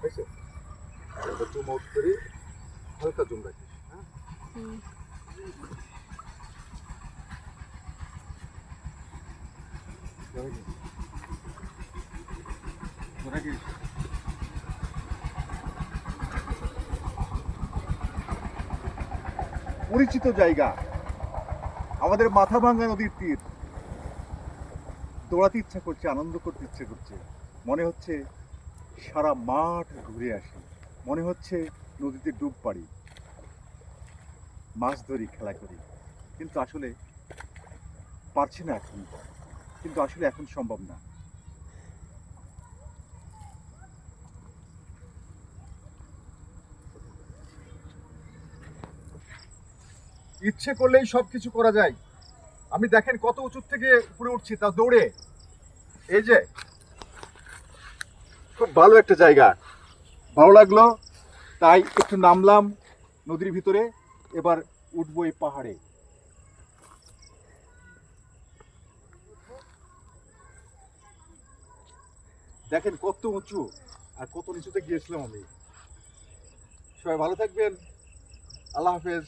হয়েছে? এবার zoom out করি, হালকা জুম রাখিস। হ্যাঁ, রাখিস। পরিচিত জায়গা, আমাদের মাথা ভাঙ্গা নদীর তীর। দৌড়াতে ইচ্ছা করছে, আনন্দ করতে ইচ্ছে করছে। মনে হচ্ছে সারা মাঠ ঘুরে আসি, মনে হচ্ছে নদীতে ডুব পাড়ি, মাছ ধরি, খেলা করি। কিন্তু আসলে পারছি না এখন, কিন্তু আসলে এখন সম্ভব না। ইচ্ছে করলেই সবকিছু করা যায়। আমি দেখেন কত উঁচু থেকে উপরে উঠছি, তা দৌড়ে। এই যে খুব ভালো একটা জায়গা, ভালো লাগলো, তাই একটু নামলাম নদীর ভিতরে। এবার উঠবো এই পাহাড়ে। দেখেন কত উঁচু আর কত নিচুতে গিয়েছিলাম আমি। সবাই ভালো থাকবেন। আল্লাহ হাফেজ।